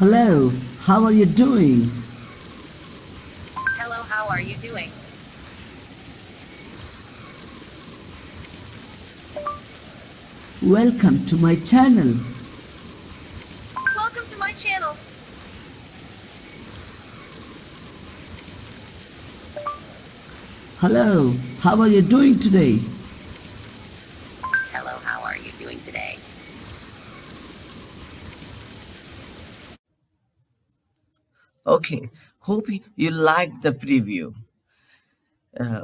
Hello, how are you doing? Hello, how are you doing? Welcome to my channel. Welcome to my channel. Hello, how are you doing today? Hello, how are you doing today? Okay, hope you liked the preview.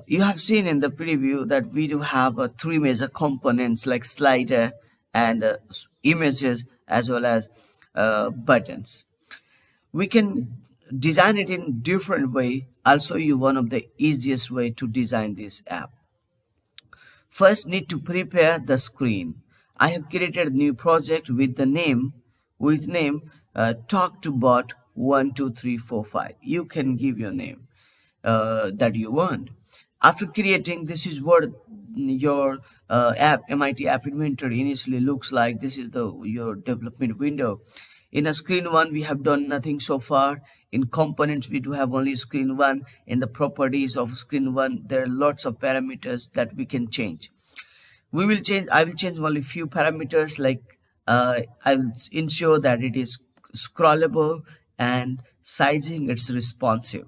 You have seen in the preview that we do have three major components like slider and images as well as buttons. We can design it in different way. I'll show you one of the easiest way to design this app. First, need to prepare the screen. I have created a new project with name talk to bot 12345. You can give your name that you want. After creating, this is what your app MIT App Inventor initially looks like. This is the your development window. In a screen one, we have done nothing so far. In components, we do have only screen one. In the properties of screen one, there are lots of parameters that we can change. I will change only few parameters like I will ensure that it is scrollable and sizing it's responsive.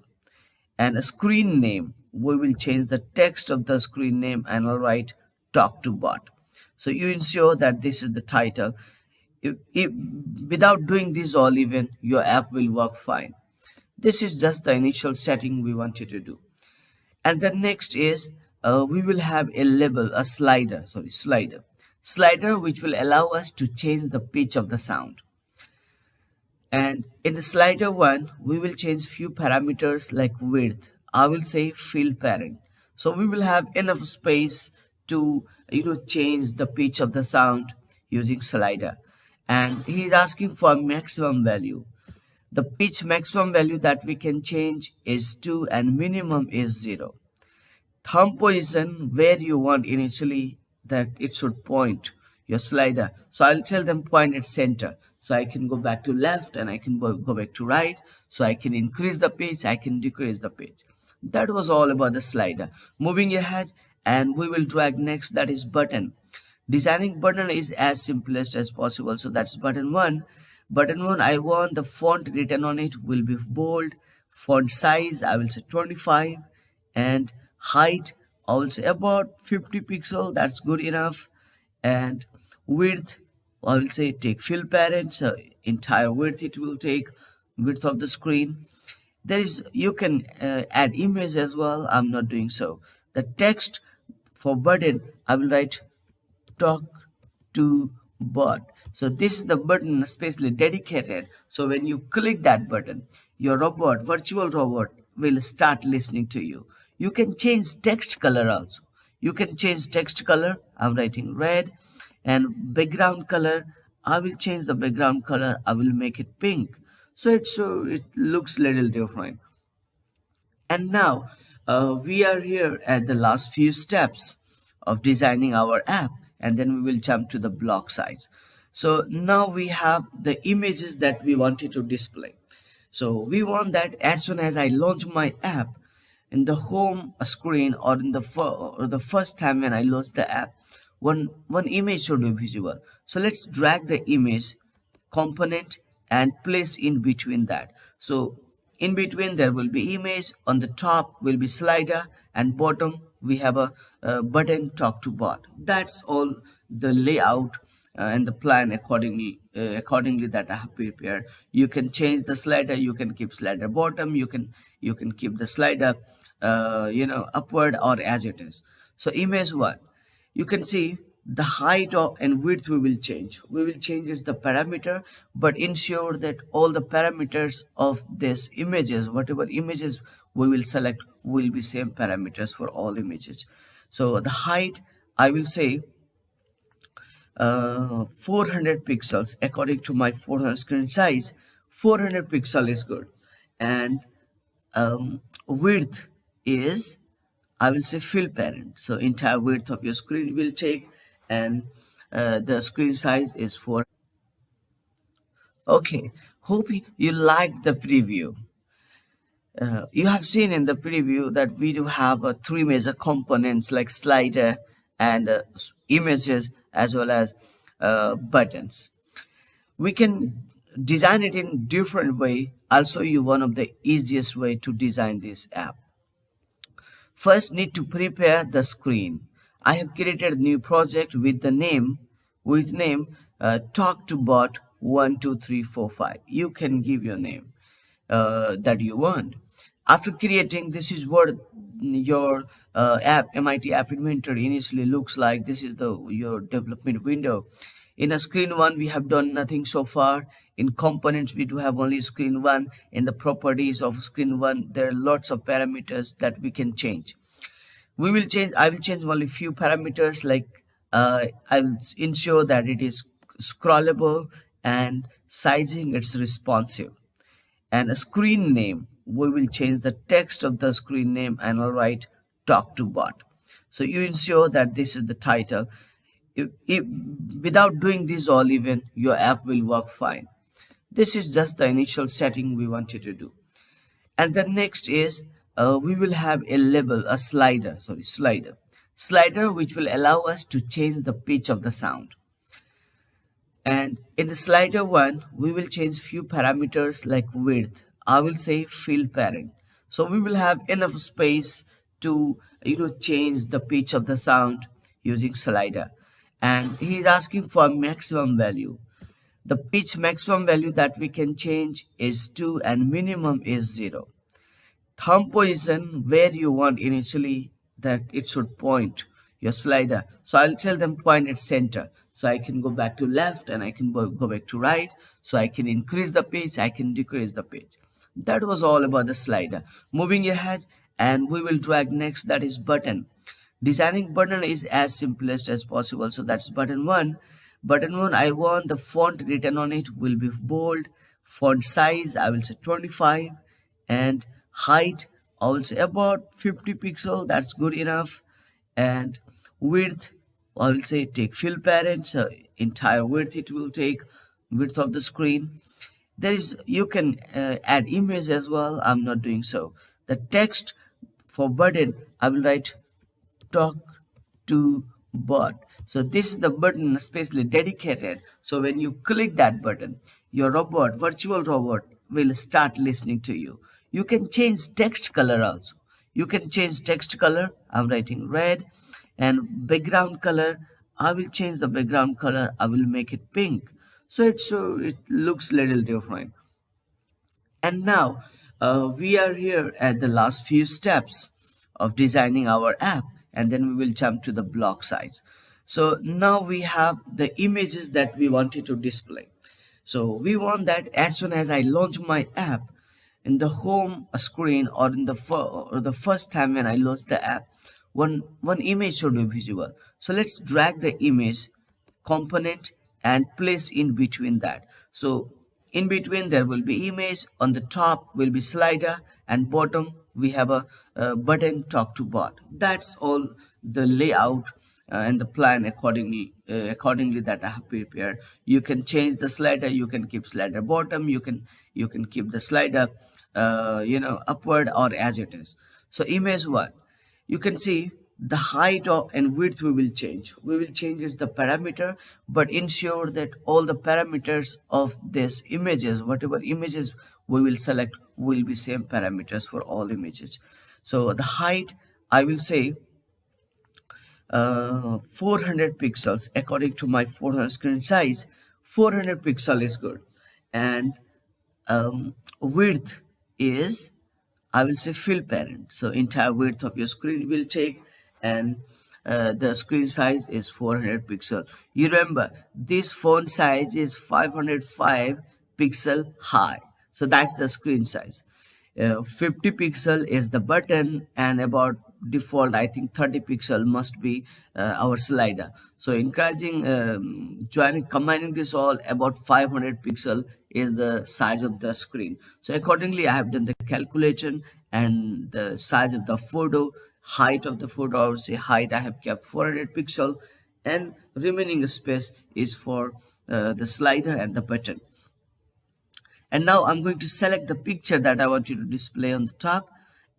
And a screen name, we will change the text of the screen name and I'll write talk to bot. So you ensure that this is the title. If without doing this all, even your app will work fine. This is just the initial setting we wanted to do. And the next is we will have a label, a slider which will allow us to change the pitch of the sound. And in the slider one, we will change few parameters like width. I will say fill parent. So we will have enough space to change the pitch of the sound using slider. And he is asking for maximum value. The pitch maximum value that we can change is 2 and minimum is 0. Thumb position where you want initially that it should point your slider. So I'll tell them point at center. So I can go back to left and I can go back to right. So I can increase the pitch, I can decrease the pitch. That was all about the slider. Moving ahead, and we will drag next, that is button. Designing button is as simplest as possible. So that's button one. Button one, I want the font written on it will be bold. Font size, I will say 25, and height, I will say about 50 pixel. That's good enough. And width, I will say take fill parent. So entire width it will take, width of the screen. There is you can add image as well. I'm not doing so. The text for button, I will write talk to bot. So this is the button especially dedicated. So when you click that button, your virtual robot will start listening to you. You can change text color also. You can change text color. I'm writing red, and background color. I will change the background color. I will make it pink. So it looks little different. And now we are here at the last few steps of designing our app, and then we will jump to the block size. So now we have the images that we wanted to display. So we want that as soon as I launch my app in the home screen or in the first time when I launch the app, one image should be visible. So let's drag the image component and place in between that. So in between there will be image, on the top will be slider, and bottom we have a button talk to bot. That's all the layout and the plan accordingly that I have prepared. You can change the slider, you can keep slider bottom, you can keep the slider upward or as it is. So image one, you can see the height of and width we will change is the parameter, but ensure that all the parameters of this images, whatever images we will select, will be same parameters for all images. So the height, I will say 400 pixels according to my 400 screen size. 400 pixel is good. And width is, I will say fill parent. So entire width of your screen will take, and the screen size is Okay, hope you liked the preview. You have seen in the preview that we do have three major components like slider and images as well as buttons. We can design it in different way. I'll show you one of the easiest way to design this app. First, need to prepare the screen. I have created a new project with the name Talk to Bot 12345. You can give your name that you want. After creating, this is what your app MIT App Inventor initially looks like. This is the your development window. In a screen one, we have done nothing so far. In components, we do have only screen one. In the properties of screen one, there are lots of parameters that we can change. I will change only few parameters like I will ensure that it is scrollable and sizing it's responsive. And a screen name, we will change the text of the screen name and I'll write talk to bot. So you ensure that this is the title. If without doing this all even your app will work fine. This is just the initial setting we wanted to do. And the next is we will have a label, a slider which will allow us to change the pitch of the sound. And in the slider one, we will change few parameters like width. I will say fill parent. So we will have enough space to change the pitch of the sound using slider. And he is asking for maximum value. The pitch maximum value that we can change is 2 and minimum is 0. Thumb position where you want initially that it should point your slider. So I'll tell them point at center. So I can go back to left and I can go back to right. So I can increase the pitch, I can decrease the pitch. That was all about the slider. Moving ahead, and we will drag next, that is button. Designing button is as simplest as possible. So that's button one. Button one, I want the font written on it will be bold. Font size, I will say 25. And height, I will say about 50 pixel. That's good enough. And width, I will say take fill parent. So entire width it will take, width of the screen. There is, you can add image as well. I'm not doing so. The text for button, I will write talk to bot. So this is the button especially dedicated. So when you click that button, your robot, virtual robot, will start listening to you. You can change text color also. You can change text color. I'm writing red. And background color, I will change the background color. I will make it pink. So it looks little different. And now we are here at the last few steps of designing our app, and then we will jump to the block size. So now we have the images that we wanted to display. So we want that as soon as I launch my app in the home screen or in the first time when I launch the app, one image should be visible. So let's drag the image component and place in between that. So in between there will be image, on the top will be slider, and bottom we have a button talk to bot. That's all the layout and the plan accordingly that I have prepared. You can change the slider, you can keep slider bottom, you can keep the slider upward or as it is. So image one, you can see the height and width we will change. We will change is the parameter, but ensure that all the parameters of this images, whatever images we will select, will be same parameters for all images. So the height, I will say 400 pixels according to my 400 screen size. 400 pixel is good. And width is, I will say fill parent. So entire width of your screen will take, and the screen size is 400 pixel. You remember this font size is 505 pixel high. So that's the screen size. 50 pixel is the button, and about default I think 30 pixel must be our slider. So encouraging combining this all, about 500 pixel is the size of the screen. So accordingly I have done the calculation, and the size of the photo, height of the photo, I would say height I have kept 400 pixel, and remaining space is for the slider and the button. And now I'm going to select the picture that I want you to display on the top,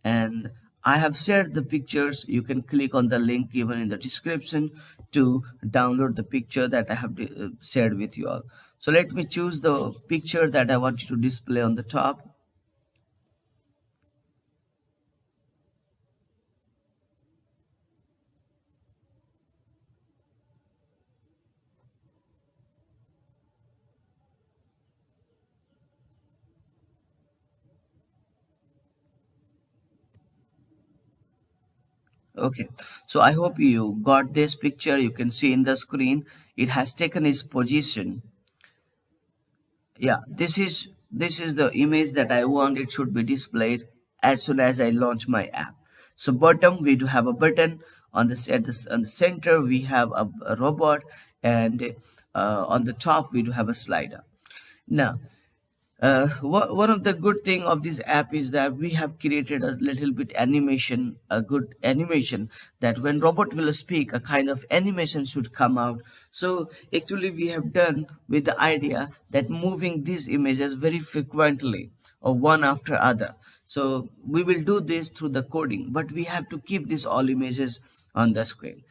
and I have shared the pictures. You can click on the link given in the description to download the picture that I have shared with you all. So let me choose the picture that I want you to display on the top. Okay, so I hope you got this picture. You can see in the screen it has taken its position. Yeah, this is the image that I want it should be displayed as soon as I launch my app. So bottom we do have a button, on on the center we have a robot, and on the top we do have a slider. Now one of the good thing of this app is that we have created a little bit animation, a good animation, that when robot will speak, a kind of animation should come out. So actually we have done with the idea that moving these images very frequently or one after other. So we will do this through the coding, but we have to keep these all images on the screen.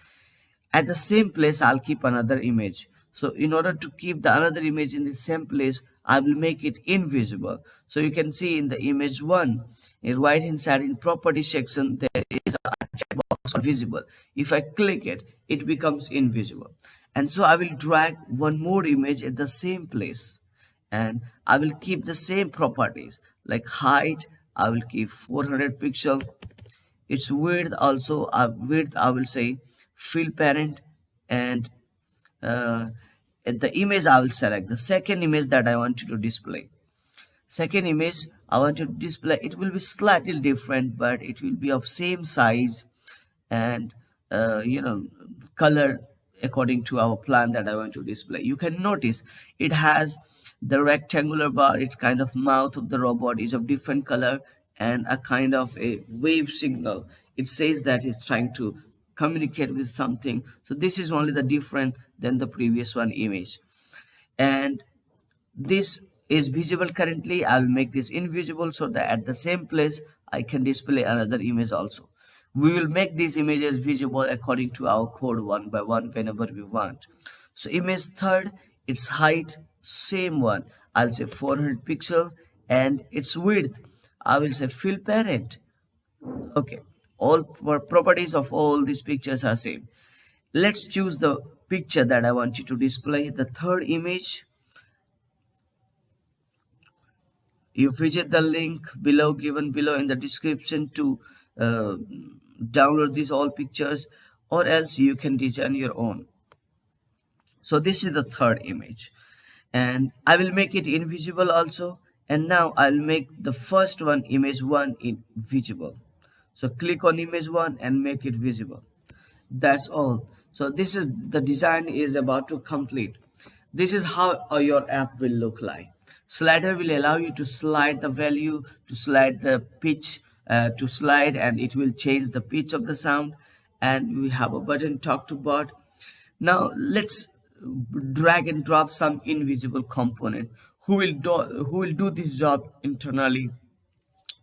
At the same place I'll keep another image. So in order to keep the another image in the same place, I will make it invisible. So you can see in the image 1, in right hand side in property section there is a checkbox visible. If I click it, it becomes invisible. And so I will drag one more image at the same place, and I will keep the same properties like height. I will keep 400 pixel. Its width also, width I will say fill parent. And uh, the image I will select the second image that I want you to display. Second image I want you to display, it will be slightly different, but it will be of same size and color according to our plan that I want to display. You can notice it has the rectangular bar. It's kind of mouth of the robot is of different color, and a kind of a wave signal. It says that it's trying to communicate with something. So this is only the different than the previous one image. And this is visible currently. I'll make this invisible so that at the same place I can display another image also. We will make these images visible according to our code one by one whenever we want. So image third, its height, same one. I'll say 400 pixel, and its width, I will say fill parent. Okay, all properties of all these pictures are same. Let's choose the picture that I want you to display. The third image, you visit the link below, given below in the description, to download these all pictures, or else you can design your own. So this is the third image, and I will make it invisible also. And now I'll make the first one, image 1, invisible. So click on image 1 and make it visible. That's all. So this is the design is about to complete. This is how your app will look like. Slider will allow you to slide the value, to slide the pitch, to slide, and it will change the pitch of the sound. And we have a button, talk to bot. Now let's drag and drop some invisible component who will do this job internally,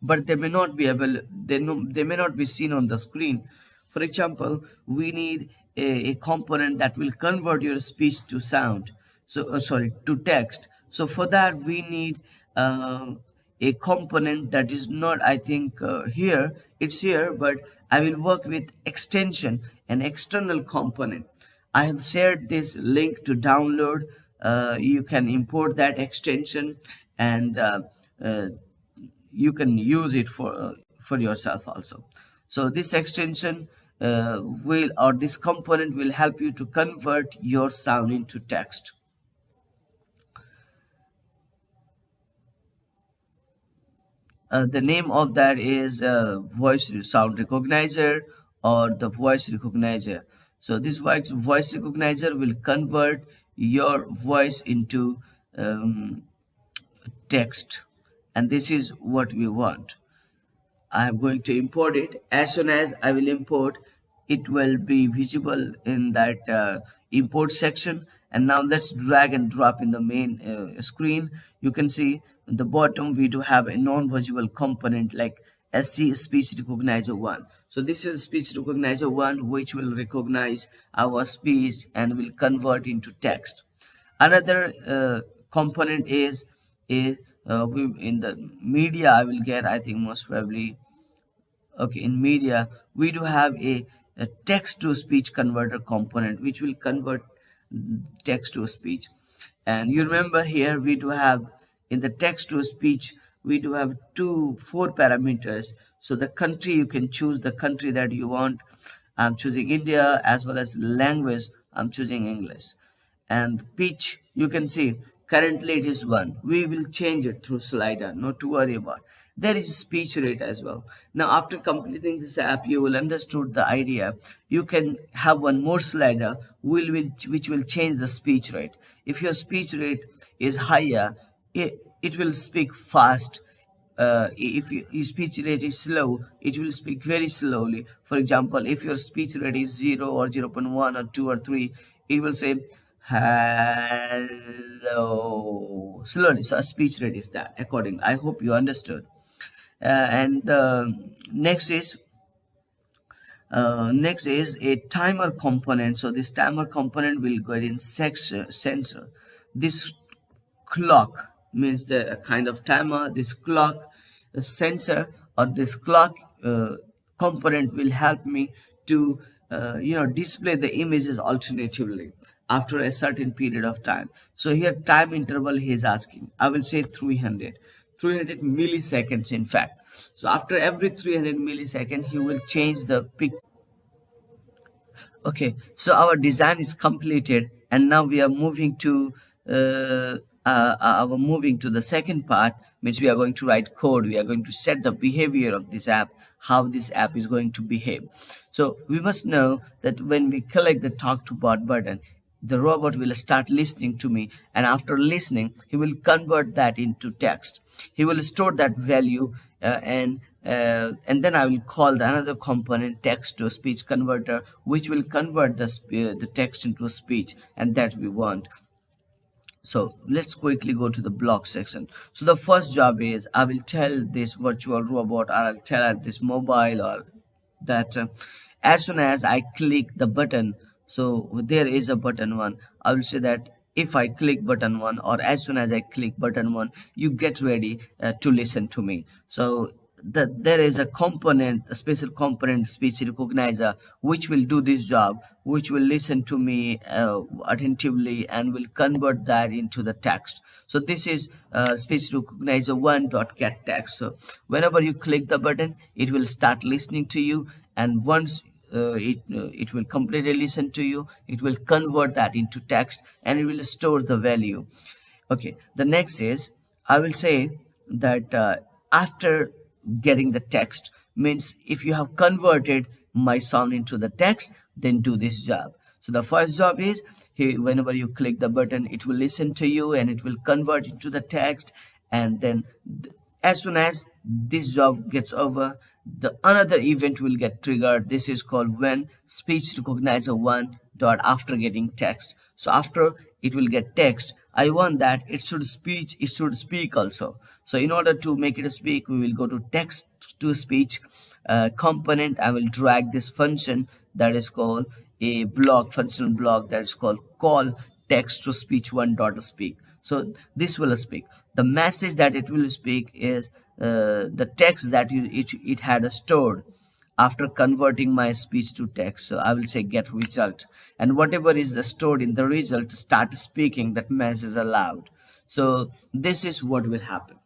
but they may not be able, they may not be seen on the screen. For example, we need a component that will convert your speech to sound, so sorry, to text. So for that we need a component that is not, I think here it's here, but I will work with extension, an external component. I have shared this link to download. You can import that extension, and you can use it for yourself also. So this extension will, or this component will help you to convert your sound into text. The name of that is voice sound recognizer, or the voice recognizer. So this voice recognizer will convert your voice into text, and this is what we want. I am going to import it. As soon as I will import, it will be visible in that import section. And now let's drag and drop in the main screen. You can see the bottom we do have a non-visual component like SC speech recognizer 1. So this is speech recognizer 1 which will recognize our speech and will convert into text. Another component is in the media I will get, I think most probably, okay, in media we do have a text to speech converter component which will convert text to speech. And you remember here we do have in the text to speech we do have four parameters. So the country, you can choose the country that you want. I'm choosing India, as well as language I'm choosing English. And pitch, you can see currently it is 1. We will change it through slider, not to worry about. There is speech rate as well. Now after completing this app you will understood the idea. You can have one more slider which will change the speech rate. If your speech rate is higher, it will speak fast. If your speech rate is slow, it will speak very slowly. For example, if your speech rate is 0 or 0.1 or 2 or 3, it will say hello slowly. So a speech rate is that according. I hope you understood. And next is a timer component. So this timer component will go in sensor. This clock means the kind of timer. This clock sensor or this clock component will help me to display the images alternatively after a certain period of time. So here time interval he is asking. I will say 300 milliseconds in fact. So after every 300 milliseconds he will change the picture. Okay, so our design is completed, and now we are moving to the second part, which we are going to write code. We are going to set the behavior of this app, how this app is going to behave. So we must know that when we click the talk to bot button, the robot will start listening to me, and after listening he will convert that into text. He will store that value and then I will call the another component text to speech converter, which will convert the text into a speech, and that we want. So let's quickly go to the block section. So the first job is I will tell this virtual robot, or I'll tell this mobile, or that as soon as I click the button, so there is a button 1, I will say that if I click button 1, or as soon as I click button 1, you get ready to listen to me. So there is a component, a special component, speech recognizer, which will do this job, which will listen to me attentively and will convert that into the text. So this is speech recognizer 1.get text. So whenever you click the button, it will start listening to you, and once it will completely listen to you, it will convert that into text, and it will store the value. Okay, the next is I will say that after getting the text, means if you have converted my sound into the text, then do this job. So the first job is whenever you click the button, it will listen to you and it will convert into the text, and then as soon as this job gets over, the another event will get triggered. This is called when speech recognizer 1 dot after getting text. So after it will get text, I want that it should speak also. So in order to make it speak, we will go to text to speech component. I will drag this function that is called a block, functional block, that is called call text to speech 1 dot speak. So this will speak. The message that it will speak is the text that it had stored after converting my speech to text. So I will say get result, and whatever is stored in the result, start speaking that message aloud. So this is what will happen.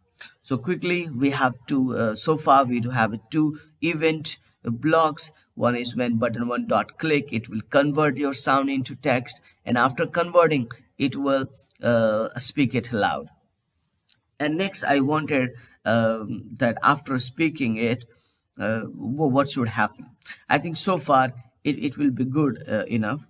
So quickly we have to so far we do have two event blocks. One is when button 1 dot click, it will convert your sound into text, and after converting it will speak it aloud. And next I wanted that after speaking it, what should happen. I think so far it will be good enough,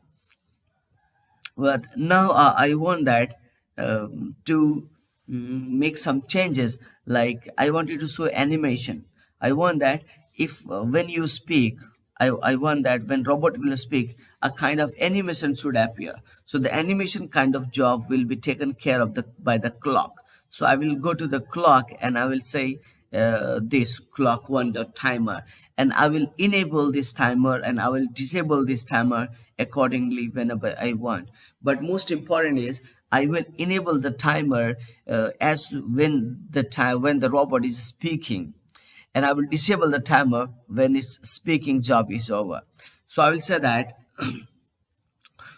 but now I want that to make some changes. Like I want you to show animation. I want that if when you speak, I want that when robot will speak, a kind of animation should appear. So the animation kind of job will be taken care of by the clock. So I will go to the clock and I will say this clock one dot timer, and I will enable this timer and I will disable this timer accordingly whenever I want. But most important is I will enable the timer as when the robot is speaking, and I will disable the timer when its speaking job is over. So I will say that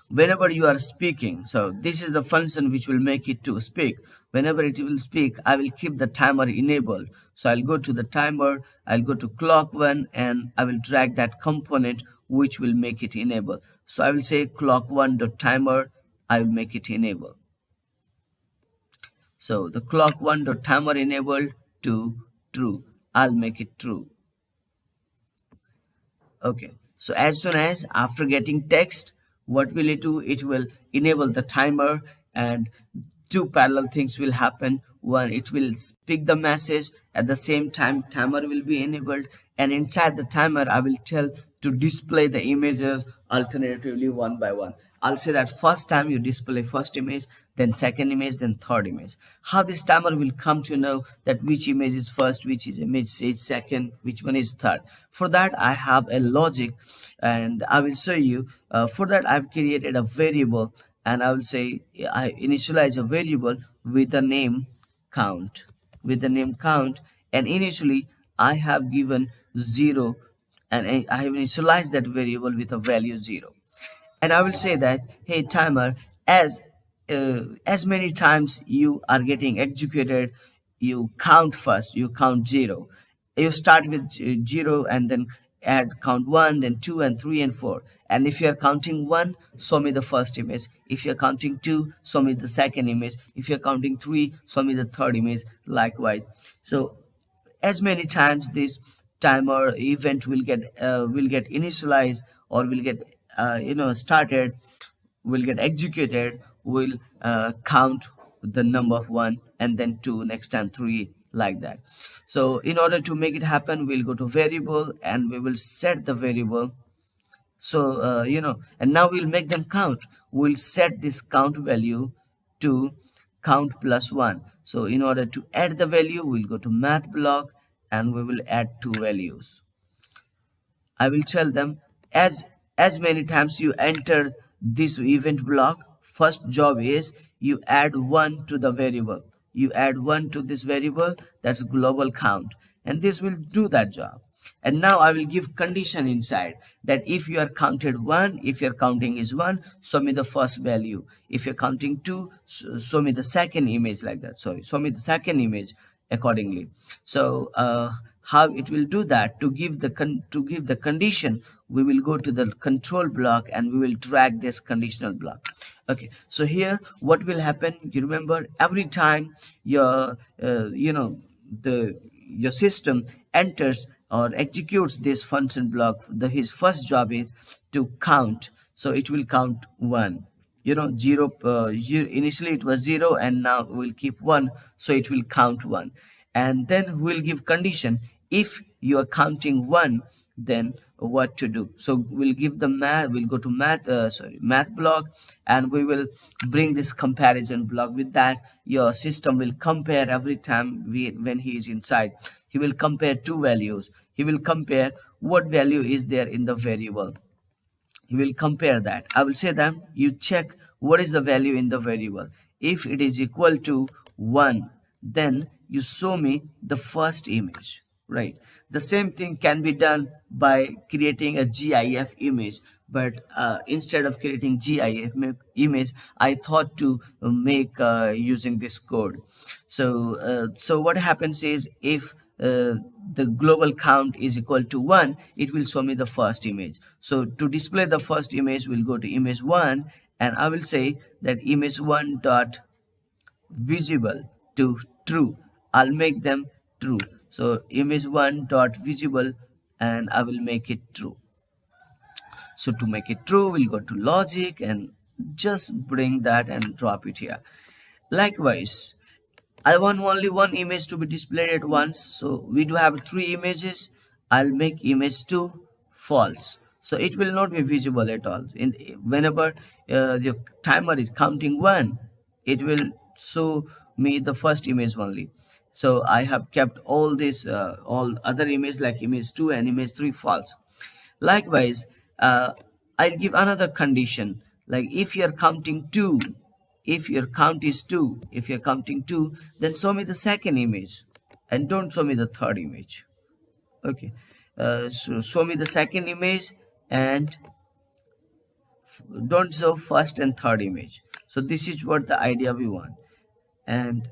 whenever you are speaking, so this is the function which will make it to speak. Whenever it will speak, I will keep the timer enabled. So I'll go to the timer, I'll go to clock one, and I will drag that component which will make it enable. So I will say clock one dot timer, I will make it enable. So the clock one dot timer enabled to true, I'll make it true. Okay, so as soon as after getting text, what will it do? It will enable the timer, and two parallel things will happen. One, it will speak the message, at the same time timer will be enabled, and inside the timer I will tell to display the images alternatively one by one. I'll say that first time you display first image, then second image, then third image. How this timer will come to know that which image is first, which is image is second, which one is third. For that I have a logic, and I will show you. For that I've created a variable, and I will say I initialize a variable with the name count, and initially I have given 0, and I have initialized that variable with a value 0. And I will say that, hey timer, as many times you are getting executed, you count first, you count 0. You start with 0 and then add count 1, then 2 and 3 and 4. And if you are counting 1, show me the first image. If you are counting 2, show me the second image. If you are counting 3, show me the third image, likewise. So as many times this timer event will get initialized, or will get started, will get executed, will count the number 1 and then 2, next time 3, like that. So in order to make it happen, we'll go to variable and we will set the variable. So and now we'll make them count. We'll set this count value to count plus 1. So in order to add the value, we'll go to math block and we will add two values. I will tell them, as many times you enter this event block, first job is you add 1 to the variable. You add 1 to this variable, that's global count, and this will do that job. And now I will give condition inside, that if you are counted 1, if your counting is 1, show me the first value. If you're counting 2, show me the second image, like that. Sorry, show me the second image accordingly. So how it will do that? To give the condition, we will go to the control block and we will drag this conditional block. Okay, so here what will happen, you remember, every time your your system enters or executes this function block, his first job is to count. So it will count 1, 0, initially it was 0 and now we'll keep 1, so it will count 1. And then we'll give condition, if you are counting 1, then what to do. So we'll give the math, we'll go to math block, and we will bring this comparison block. With that, your system will compare every time when he is inside. He will compare two values. He will compare what value is there in the variable. He will compare that. I will say that you check what is the value in the variable. If it is equal to 1, then you show me the first image, right? The same thing can be done by creating a GIF image, but instead of creating GIF image, I thought to make using this code. So what happens is, if the global count is equal to 1, it will show me the first image. So to display the first image, we'll go to image 1, and I will say that image 1 dot visible to true. I'll make them true. So image 1 dot visible, and I will make it true. So to make it true, we'll go to logic and just bring that and drop it here. Likewise, I want only one image to be displayed at once. So we do have 3 images. I'll make image 2 false. So it will not be visible at all. Whenever your timer is counting 1, it will show me the first image only. So I have kept all this all other image like image 2 and image 3 false. Likewise, I'll give another condition, like if you're counting 2, if your count is 2, if you're counting 2, then show me the second image and don't show me the third image. Okay, so show me the second image and don't show first and third image. So this is what the idea we want. And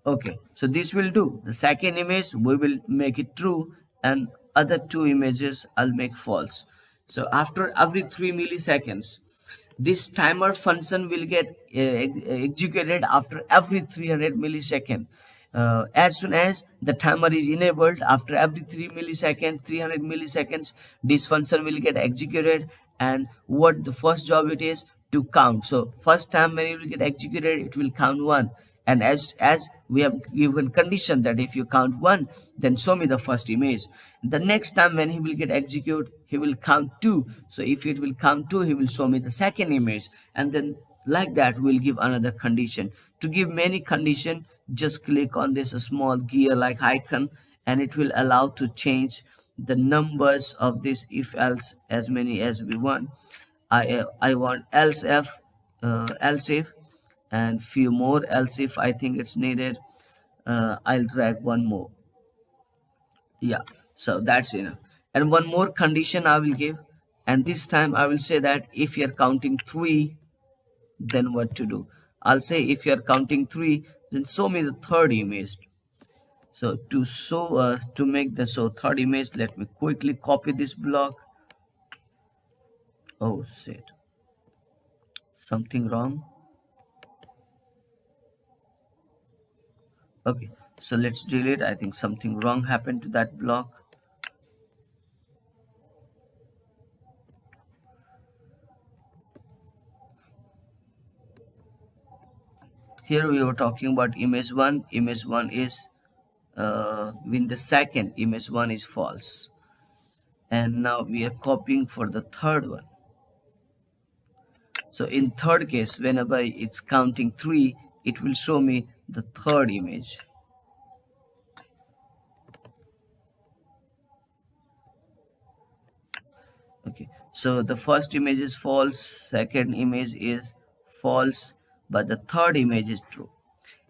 okay, so this will do. The second image we will make it true, and other two images I'll make false. So after every 3 milliseconds, this timer function will get executed after every 300 millisecond. As soon as the timer is enabled, after every 3 milliseconds, 300 milliseconds, this function will get executed. And what the first job it is to count. So first time when it will get executed, it will count 1. And as we have given condition that if you count 1, then show me the first image. The next time when he will get execute, he will count 2. So if it will count 2, he will show me the second image. And then like that we'll give another condition. To give many condition, just click on this small gear like icon, and it will allow to change the numbers of this if else as many as we want. I want else if and few more else if I think it's needed. I'll drag one more. Yeah, so that's enough. And one more condition I will give, and this time I will say that if you're counting 3, then what to do. I'll say if you're counting 3, then show me the third image. So to show to make the third image, let me quickly copy this block. Oh shit, something wrong. Okay, so let's delete. I think something wrong happened to that block. Here we were talking about image 1. Image 1 is in the second, image 1 is false. And now we are copying for the third one. So in third case, whenever it's counting 3, it will show me the third image. Okay, so the first image is false, second image is false, but the third image is true.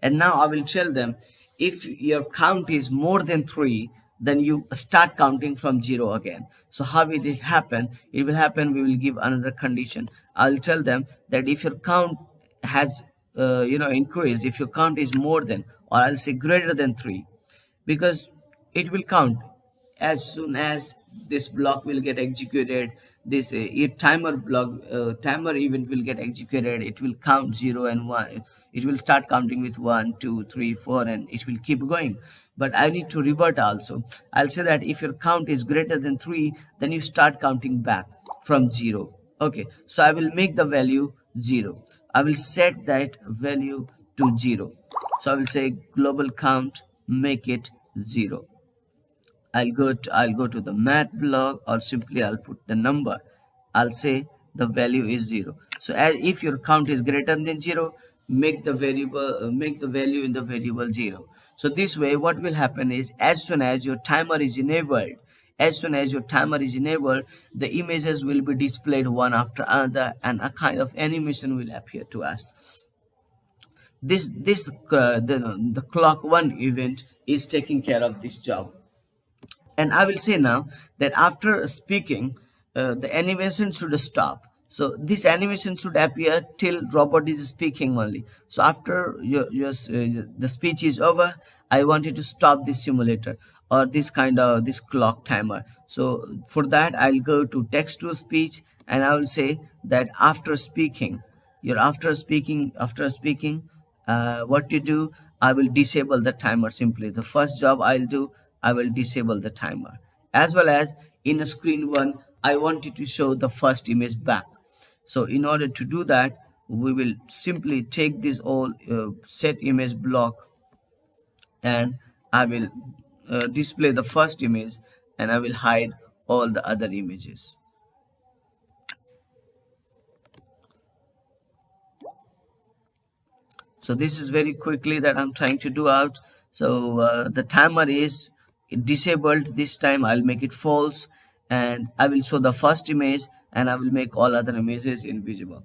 And now I will tell them, if your count is more than 3, then you start counting from 0 again. So how will it happen? It will happen, we will give another condition. I'll tell them that if your count has increased, if your count is more than, or I'll say greater than 3, because it will count as soon as this block will get executed, this timer event will get executed, it will count 0 and 1. It will start counting with 1, 2, 3, 4, and it will keep going. But I need to revert also. I'll say that if your count is greater than 3, then you start counting back from 0. Okay, so I will make the value 0. I will set that value to 0. So I will say global count, make it 0. I'll go to the math block, or simply I'll put the number. I'll say the value is 0. So if your count is greater than 0, make the value in the variable 0. So this way what will happen is, as soon as your timer is enabled, the images will be displayed one after another, and a kind of animation will appear to us. The clock 1 event is taking care of this job. And I will say now that after speaking, the animation should stop. So this animation should appear till robot is speaking only. So after the speech is over, I wanted to stop this simulator or this clock timer. So for that, I'll go to text to speech, and I will say that after speaking, what you do, I will disable the timer. Simply the first job I'll do, I will disable the timer. As well as in a screen 1, I wanted to show the first image back. So in order to do that, we will simply take this all set image block, and I will display the first image, and I will hide all the other images. So this is very quickly that I'm trying to do out. So the timer is disabled. This time I'll make it false, and I will show the first image, and I will make all other images invisible.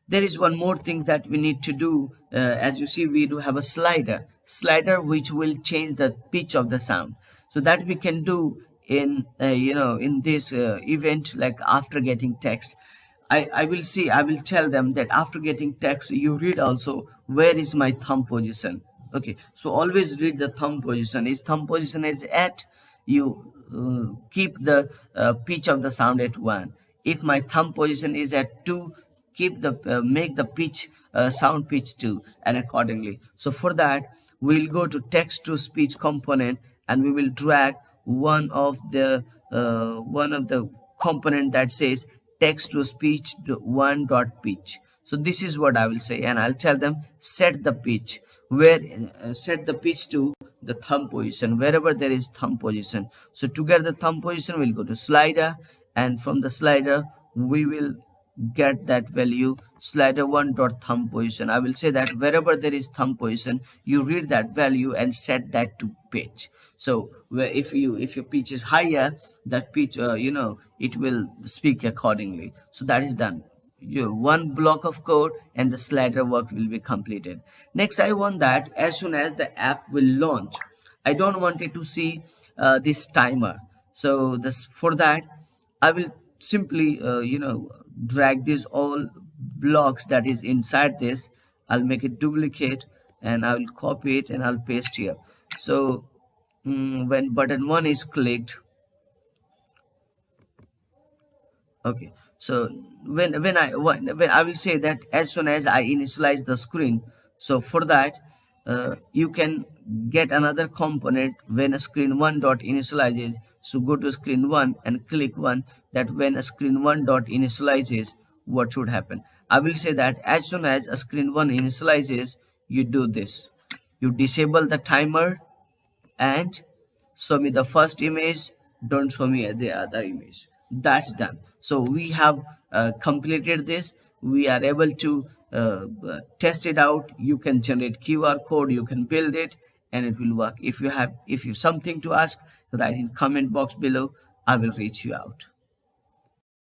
There is one more thing that we need to do. As you see, we do have a slider which will change the pitch of the sound, so that we can do in in this event, like after getting text. I will tell them that after getting text, you read also where is my thumb position. Okay, so always read the thumb position. Is thumb position is at, you keep the pitch of the sound at 1. If my thumb position is at 2, keep the make the pitch sound pitch 2, and accordingly. So for that, we'll go to text to speech component, and we will drag one of the component that says text to speech to 1 dot pitch. So this is what I will say, and I'll tell them set the pitch, where set the pitch to the thumb position, wherever there is thumb position. So to get the thumb position, we'll go to slider, and from the slider we will get that value slider 1 dot thumb position. I will say that wherever there is thumb position, you read that value and set that to pitch. So if your pitch is higher, that pitch it will speak accordingly. So that is done. Your one block of code and the slider work will be completed. Next, I want that as soon as the app will launch, I don't want it to see this timer. So this, for that, I will simply drag these all blocks that is inside this. I'll make it duplicate, and I will copy it and I'll paste here. So when button 1 is clicked, okay, so when I will say that as soon as I initialize the screen. So for that, you can get another component when a screen 1 dot initializes. So go to screen 1 and click 1, that when a screen 1 dot initializes, what should happen. I will say that as soon as a screen 1 initializes, you do this. You disable the timer and show me the first image, don't show me the other image. That's done. So we have completed this. We are able to test it out. You can generate QR code, you can build it, and it will work. If you have something to ask, write in comment box below. I will reach you out.